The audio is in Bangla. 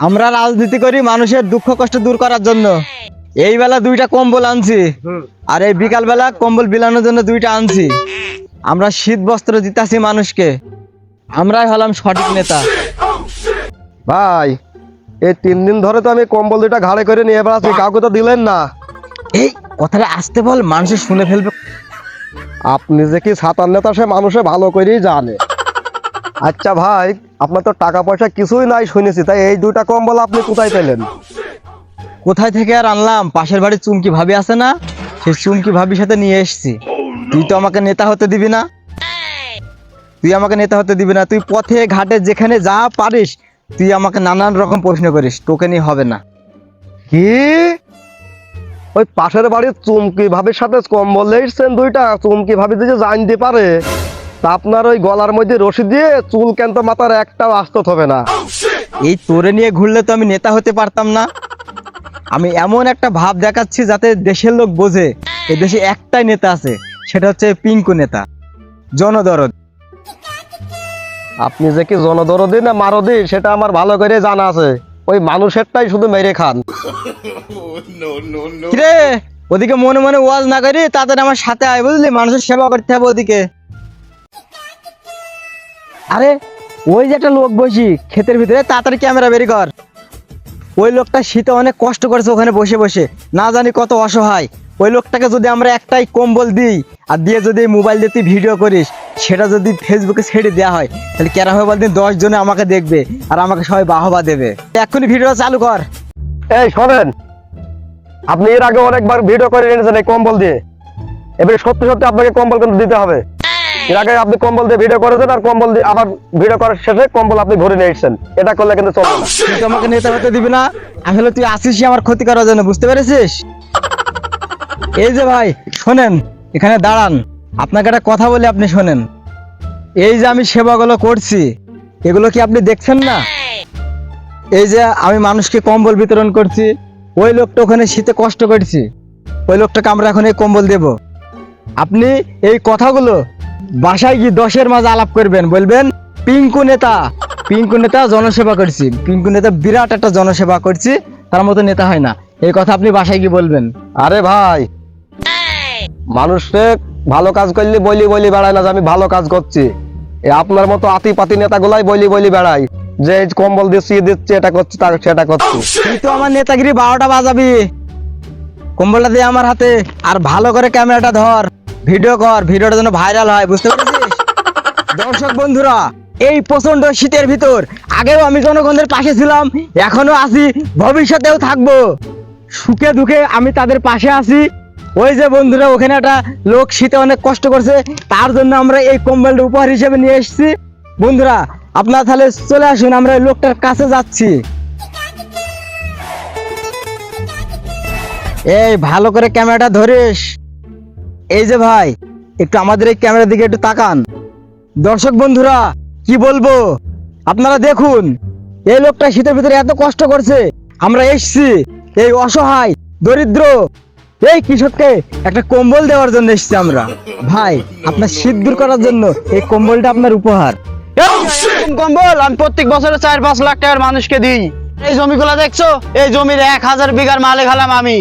আমরা রাজনীতি করি মানুষের দুঃখ কষ্ট দূর করার জন্য। এই বেলা 2টা কম্বল আনছি, আর এই বিকাল বেলা কম্বল বিলানোর জন্য 2টা আনছি। আমরা শীত বস্ত্র দিতাছি মানুষকে, আমরাই হলাম সঠিক নেতা। ভাই এই 3 দিন ধরে তো আমি কম্বল 2টা ঘাড়ে করে নিয়ে বেড়াচ্ছি, কাউকে তো দিলেন না। এই কথাটা আসতে বল, মানুষের শুনে ফেলবে। আপনি যে কি ছাতার নেতা সে মানুষে ভালো করেই জানে। আচ্ছা ভাই, আপনার তো টাকা পয়সা কিছুই নাই শুনেছি, তাই এই 2টা কম্বল আপনি কোথায় পেলেন? কোথায় থেকে আর আনলাম, পাশের বাড়ির চুমকি ভাবি আছে না, সেই চুমকি ভাবির সাথে নিয়ে এসেছি। তুই তো আমাকে নেতা হতে দিবি না, তুই পথে ঘাটে যেখানে যা পারিস তুই আমাকে নানান রকম প্রশ্ন করিস, তোকে নিয়ে হবে না। কি ওই পাশের বাড়ির চুমকি ভাবির সাথে কম্বল এসছেন 2টা? চুমকি ভাবি যে জানতে পারে তা আপনার ওই গলার মধ্যে রশি দিয়ে চুল কেন মাথার একটাও আস্ত হবে না। এই তোরে নিয়ে ঘুরলে তো আমি নেতা হতে পারতাম না। আমি এমন একটা ভাব দেখাচ্ছি যাতে দেশের লোক বোঝে এই দেশে একটাই নেতা আছে, সেটা হচ্ছে পিঙ্কু নেতা, জনদরদ। আপনি যে কি জনদরদি না মারদি সেটা আমার ভালো করে জানা আছে, ওই মানুষেরটাই শুধু মেরে খান। কিরে, ওদিকে মনে মনে ওয়াজ না করি তাদের আমার সাথে আয়, বুঝলি, মানুষের সেবা করতে হবে ওদিকে। আরে ওই যে একটা লোক বসি ক্ষেতের ভিতরে, তাড়াতাড়ি ক্যামেরা বেরি কর। ওই লোকটা শীতে অনেক কষ্ট করেছে ওখানে বসে বসে, না জানি কত অসহায়। ওই লোকটাকে যদি আমরা একটাই কম্বল দিই আর দিয়ে যদি মোবাইল দিয়ে তুই ভিডিও করিস, সেটা যদি ফেসবুকে ছেড়ে দেওয়া হয়, তাহলে কেন হবে বলদিন 10 জনে আমাকে দেখবে আর আমাকে সবাই বাহবা দেবে। এক্ষুনি ভিডিও চালু কর। এই শোনেন, আপনি এর আগে অনেকবার ভিডিও করে এনেছেন এই কম্বল দিয়ে, এবারে সত্যি সত্যি আপনাকে কম্বল কিন্তু দিতে হবে। এর আগে আপনি কম্বল দিয়ে ভিডিও করেছেন আর কম্বল দিয়ে আবার ভিডিও করার শেষে কম্বল আপনি ঘুরে নিয়ে এসেছেন, এটা করলে কিন্তু চলবে না। তুই তো আমাকে নেতা হতে দিবি না, আসলে তুই আসিস আমার ক্ষতি করার জন্য, বুঝতে পেরেছিস? এই যে ভাই শোনেন, এখানে দাঁড়ান, আপনাকে একটা কথা বলি, আপনি শোনেন। এই যে আমি সেবাগুলো করছি, এগুলো কি আপনি দেখছেন না? এই যে আমি মানুষকে কম্বল বিতরণ করছি, ওই লোকটা ওখানে শীতে কষ্ট করছি, ওই লোকটাকে আমরা এখন এই কম্বল দেব। আপনি এই কথাগুলো বাসায় গিয়ে 10-এর মাঝে আলাপ করবেন, বলবেন পিঙ্কু নেতা জনসেবা করছি, পিঙ্কু নেতা বিরাট একটা জনসেবা করছি, তার মতো নেতা হয় না। এই কথা আপনি বাসায় গিয়ে বলবেন। আরে ভাই, মানুষে ভালো কাজ করলে বলি বেড়ায় না যে আমি ভালো কাজ করছি। আপনার মতো আতি পাতি নেতাগুলাই বলি বেড়ায় যে এই কম্বল দিচ্ছি এটা করছি সেটা করছি। তুই তো আমার নেতাগিরি 12টা বাজাবি। কম্বলটা দিয়ে আমার হাতে, আর ভালো করে ক্যামেরাটা ধর, ভিডিও কর, ভিডিওটা যেন ভাইরাল হয়, বুঝতে পেরেছিস? দর্শক বন্ধুরা, এই প্রচন্ড শীতের ভিতর আগেও আমি জনগণের পাশে ছিলাম, এখনো আছি, ভবিষ্যতেও থাকবো। সুখে দুঃখে আমি তাদের পাশে আছি। ওই যে বন্ধুরা, ওখানে একটা লোক শীতে অনেক কষ্ট করছে, তার জন্য আমরা এই কম্বলটা উপহার হিসেবে নিয়ে এসেছি। বন্ধুরা আপনারা তাহলে চলে আসুন, আমরা এই লোকটার কাছে যাচ্ছি। এই ভালো করে ক্যামেরাটা ধরিস। এই যে ভাই, একটু আমাদের এই ক্যামেরার দিকে একটু তাকান। দর্শক বন্ধুরা কি বলবো, আপনারা দেখুন, এই লোকটা শীতের ভিতরে এত কষ্ট করছে, আমরা এসছি এই অসহায় দরিদ্র এই কৃষককে একটা কম্বল দেওয়ার জন্য এসছি আমরা। ভাই আপনার শীত দূর করার জন্য এই কম্বলটা আপনার উপহার। কম্বল আমি প্রত্যেক বছরে 4-5 লাখ টাকার মানুষকে দিই। এই জমিগুলা দেখছো, এই জমির 1000 বিঘার মালিক হলাম আমি।